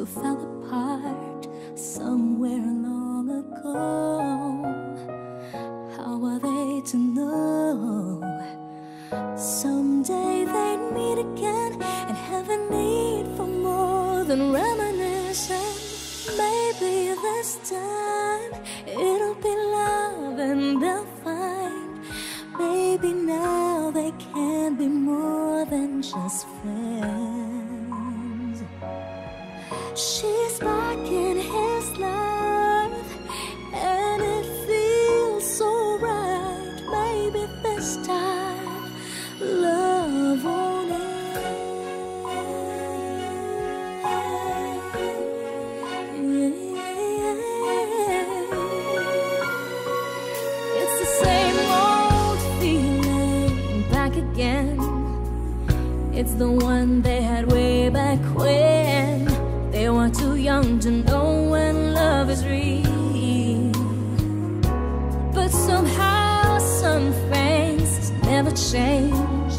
who fell apart somewhere long ago. How are they to know someday they'd meet again and have a need for more than reminiscing? Maybe this time it'll be love and they'll find maybe now they can be more than just friends. She's back in his life and it feels so right. Maybe this time love won't end. It's the same old feeling back again. It's the one they had way back when they were too young to know when love is real. But somehow some things never change,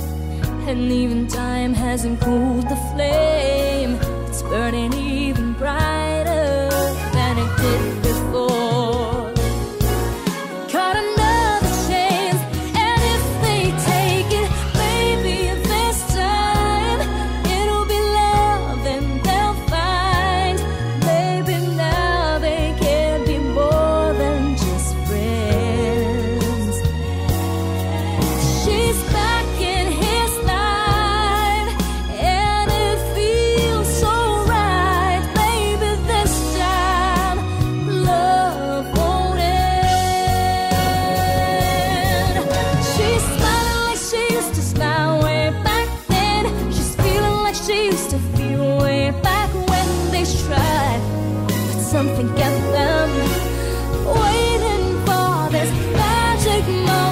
and even time hasn't cooled the flame. It's burning even brighter than it did before. Caught another chance, and if they take it, maybe this time it'll be love and they'll find maybe now they can be more than just friends. She's back in his life and it feels so right. Maybe this time love won't end. She's smiling like she used to smile way back then. She's feeling like she used to feel way back when they tried, but something kept them waiting for this magic moment.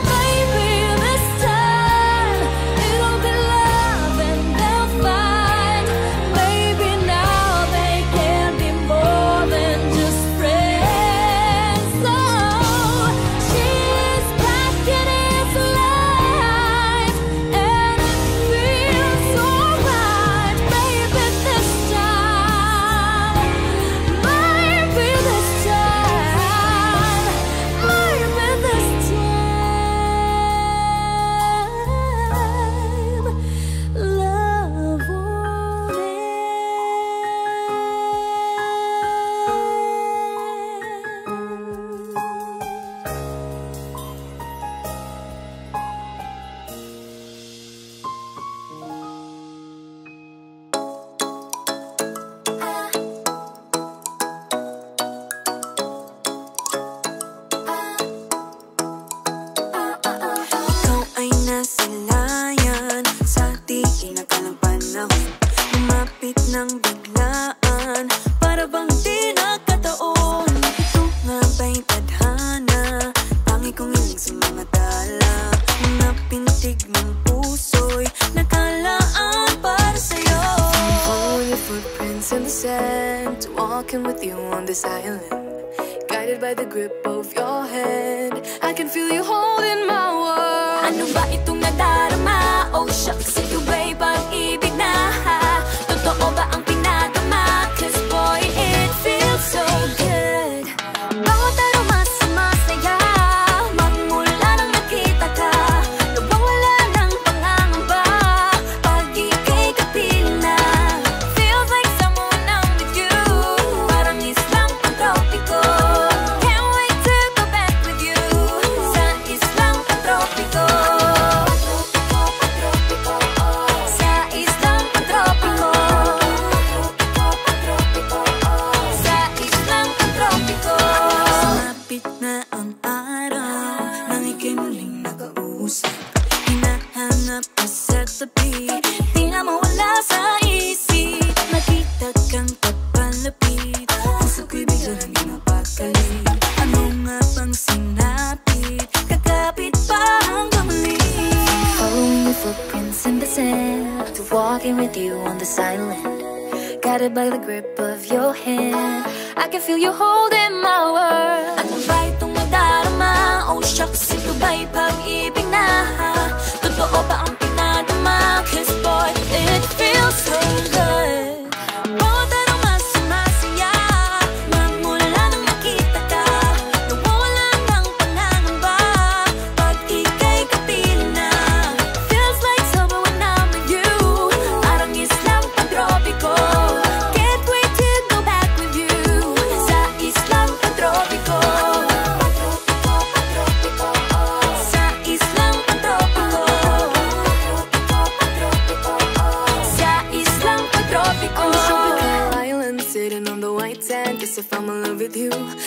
Maybe this time it'll be love and they'll find maybe now they can be more than just friends. So she's back in his life and it feels so right. Maybe this time, maybe this time, maybe this time, love won't Ikaw ay nasilayan sa di inakalang panahon. Lumapit ng biglaan, para bang di nakataon. Ito nga ba'y tadhana? Tangi kong hiling sa mga tala. Mga pintig ng puso'y nakalaan para sa'yo. Following your footprints in the sand, walking with you on this island. Guided by the grip of your hand, I can feel you holding my world. Ano ba itong nadarama? Oh shucks, ito ba'y pag-ibig na? Totoo ba ang pinadama? 'Cause boy, it feels so good. Bawat aroma sumasaya, magmula nang nakita ka. Nawawala ng pangangamba pag ika'y kapiling na. Feels like someone I'm with you, parang islang pantropiko. Can't wait to go back with you sa islang pantropiko. Sa islang pantropiko. Sa islang pantropiko. Sumapit na ang araw nang ika'y muling nakausap. Hinahanap ka sa tabi, di na mawala sa isip. Nakita kang papalapit, puso ko'y biglang di mapakali. Ano nga bang sinapit? Kakapit pa hanggang muli. Following your footprints in the sand, to walking with you on this island. Guided by the grip of your hand, I can feel you holding my world. Ano ba itong nadarama? Oh shucks, ito ba'y pag-ibig na?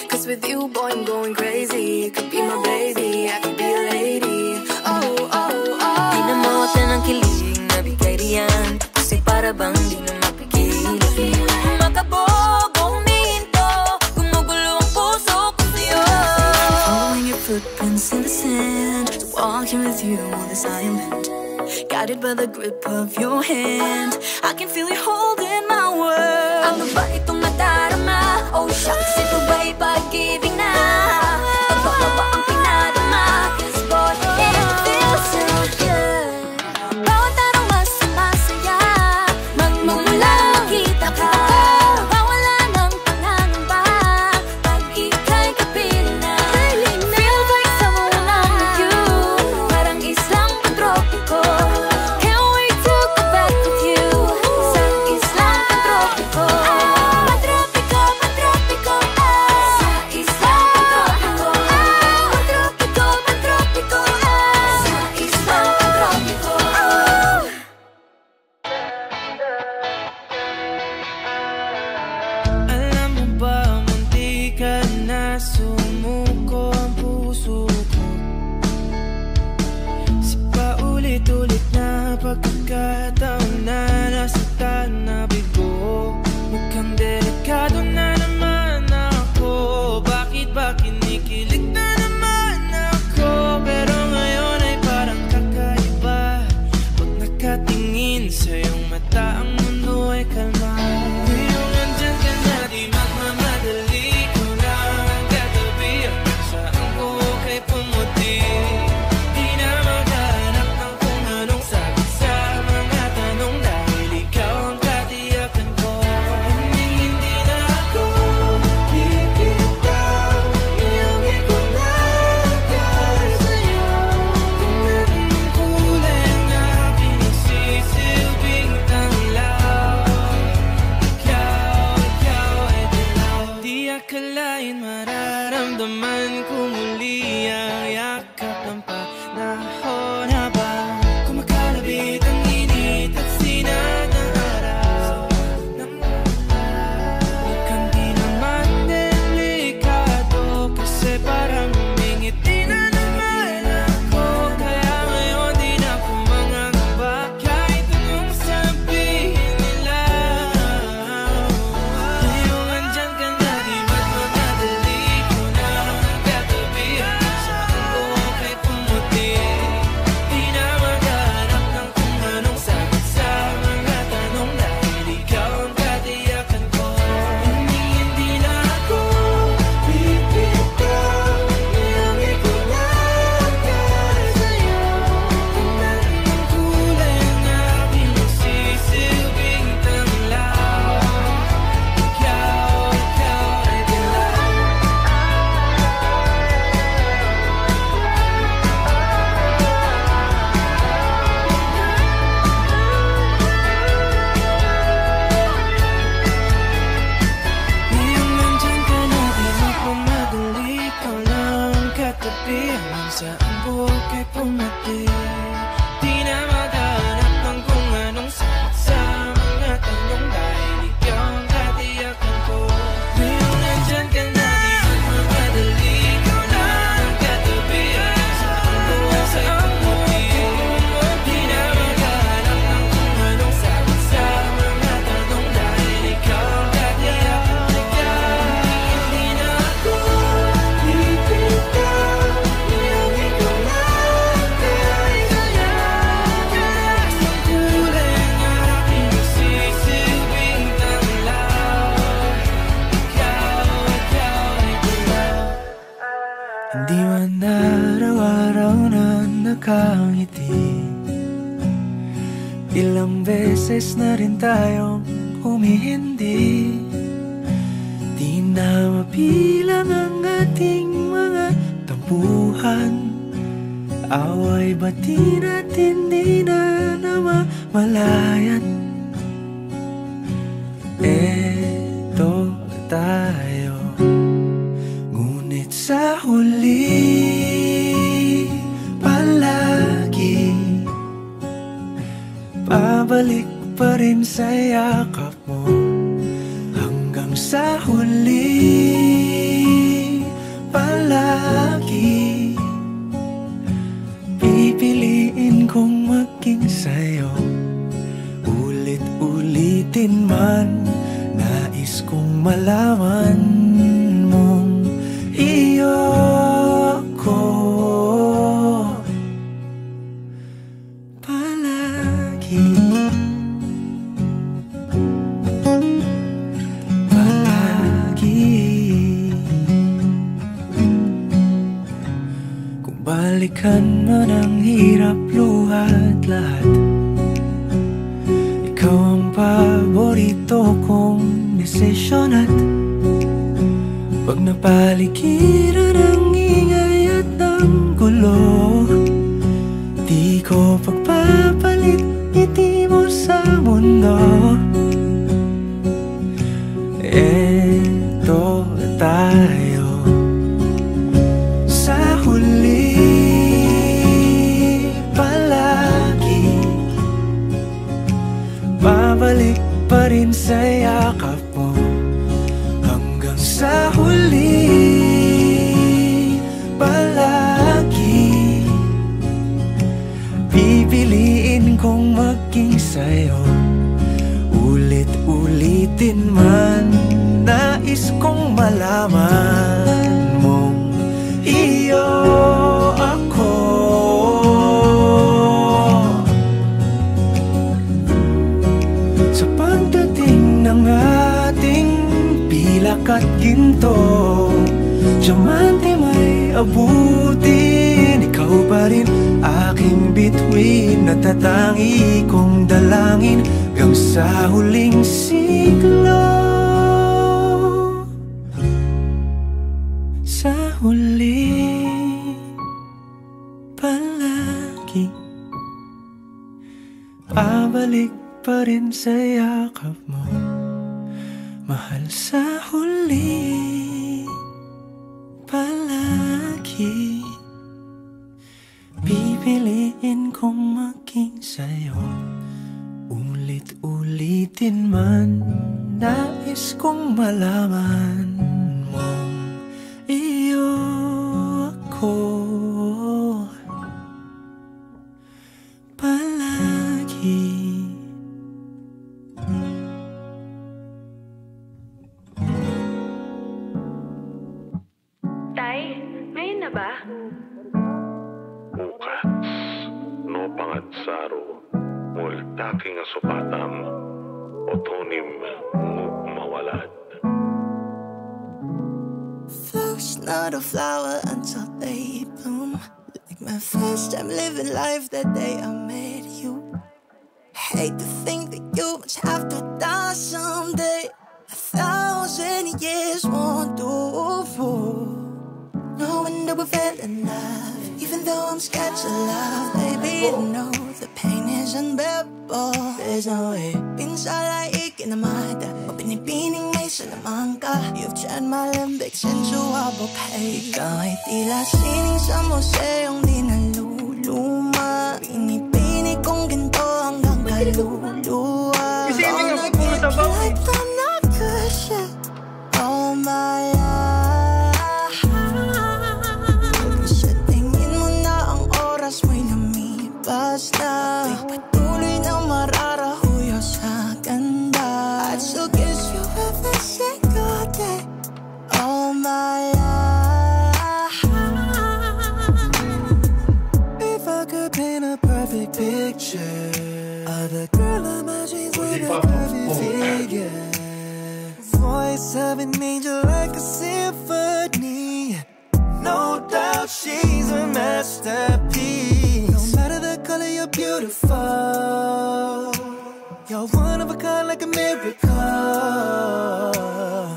Cause with you, boy, I'm going crazy. You could be my baby, I could be a lady. Oh, oh, oh. Di na mawala ng kilig na bigay riyan, kasi para bang di na mapigil. Makabog o huminto, gumugulo ang puso ko sa'yo. Following your footprints in the sand, walking with you on this island, guided by the grip of your hand. I can feel you holding my world. Ano ba itong nadarama? Oh shucks, ito ba'y pag-ibig na? Pagbawa ba ang pinadama? Cause boy, it feels so good. Bawat araw mas sumasaya, Magmumula makita ka, mawala ng pangangamba pag ika'y kapiling na. feels like someone I'm with you. Parang islang pantropiko. Can't wait to go back with you. Sa islang pantropiko. Pantropiko, pantropiko, sa islang pantropiko. Pantropiko, pantropiko, sa islang pantropiko. Alam mo ba, munti ka na sumuko ang puso ko. Si paulit-ulit na pagkakataon na nasaktan na bigo. Mukhang delikado na naman ako. Bakit ba kinikilig na naman ako? Pero ngayon ay parang kakaiba. Pag nakatingin sa iyong mata, ang mundo ay kalma. Ngayong andyan ka na, di magmamadali. Ikaw na ang katabi, hanggang saan ko kay pumuti. Di na maghanap ng kung anong sagot sa mga tanong, dahil ikaw ang katiyakan ko. Hindi na ako bibitaw, iyong ikaw na para sa'yo. Kung anong kulay ang aking nagsisilbing tanglaw, ikaw ay dilaw. Di akalain mararamdaman ko muli ang yakap ng panahon, habang kumakalabit ang init at sinag ng araw ng ulan. Mukhang di naman delikado, kasi parang humingiti na naman ako. Kaya ngayon di na ako mangangamba, kahit anong sabihin nila. Ngayong andyan ka na, di magmamadali. Ikaw na ang katabi, hanggang saan ko kay pumuti. Di na maghanap ng kung anong sagot sa mga tanong, dahil ikaw ang katiyakan ko. Hindi na ako bibitaw, iyong ikaw na para sa'yo. Kung anong kulay ang aking nagsisilbing tanglaw, ikaw ay dilaw. Ngayong nandyan ka na, di magmamadali. Ikaw lang ang katabi, hanggang saan buhok ay pumati. Di na maghanap ng kung anong sagot sa mga tanong, dahil ikaw ang katiyakan ko. Ngayong nandyan ka na, di magmamadali. Ikaw lang ang katabi, hanggang saan buhok ay pumati. Di na maghanap ng kung anong sagot sa mga tanong, dahil ikaw ang katiyakan ko. Hindi na ako bibitaw, iyong ikaw na para sa'yo. Kahit ang kulay ang aking nagsisilbing tanglaw, ikaw ay dilaw. Hindi man araw-araw na nakangiti, ilang beses na rin tayong humihindi. Di na mabilang ang ating mga tampuhan, away bati natin di na namamalayan. Eto tayo, ngunit sa huli palagi babalik pa rin sa yakap mo, hanggang sa huli Balikan man ang hirap, luhat lahat. Ikaw ang paborito kong desisyon at pag napaligiran ang ingay at ng gulo, di ko pagpapalit ngiti mo sa mundo. Eto tayo sa huli, palagi babalik pa rin sa yakap mo. Hanggang sa huli, palagi pipiliin kong maging sa'yo. Ulit-ulitin man, nais kong malaman mong iyo ako. Sa pagdating ng ating pilak at ginto, diamante may abutin, ikaw pa rin aking bituin, natatangi kong dalangin hanggang sa huling siglo. Sa huli, palagi pabalik pa rin sa yakap mo, mahal. Sa huli, palagi pipiliin kong maging sa'yo. Ulit-ulitin man, nais kong malaman mong iyo ako palagi. Tay, ngayon na ba? Bukas, no pangatsaro, multaking asupatam, otonim mawalad. Flowers not a flower until they bloom. Like my first time living life that day I met you. Hate to think that you must have to die someday. 1,000 years won't do for. No wonder we fell in love, even though I'm scared to love. Baby, I know the pain is unbearable. There's no way. Inshallah, ikinamada. O pinipining may salamang ka. You've turned my limbics into a bouquet. Ikaw ay tila sining sa museong di naluluma. Pinipini kong ginto hanggang kaluluwa. Isipin nga pumunta ba? Like I'm not good shit all my life. Mo'y lumipas na, patuloy na mararahuyo sa ganda. I'd still kiss you every single day all my life. If I could paint a perfect picture of the girl of my dreams with a perfect figure, voice of an angel like a symphony. No doubt she's a masterpiece. No matter the color, you're beautiful. You're one of a kind like a miracle.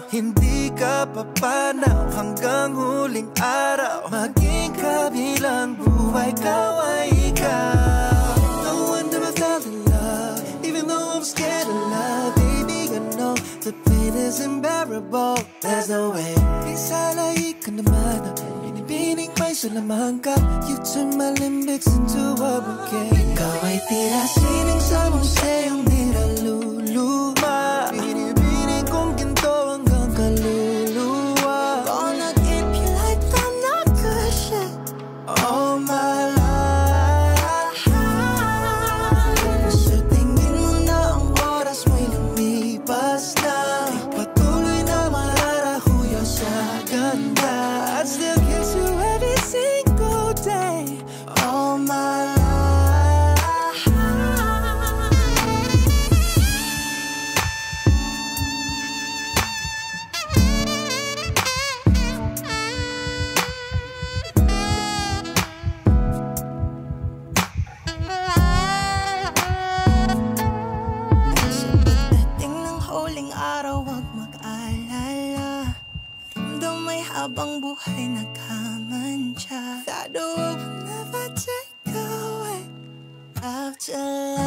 Hindi ka papanaw hanggang huling araw. Maging kabilang buhay, ikaw ay ikaw. No wonder I fell in love, even though I'm scared of love. Baby, I know the pain is unbearable. There's no way. Sana ka naman, binibining may salamang ka. You turn my limbics into a bouquet. Ikaw ay tila sining sa museong di naluluma. Binibining kong ginto hanggang kaluluwa. Gonna keep you like I'm not good shit all my life. Sa tingin mo na ang oras mo'y lumipas na, patuloy na mararahuyo sa ganda. I'd still kiss you every single day all my life. the world will never take away after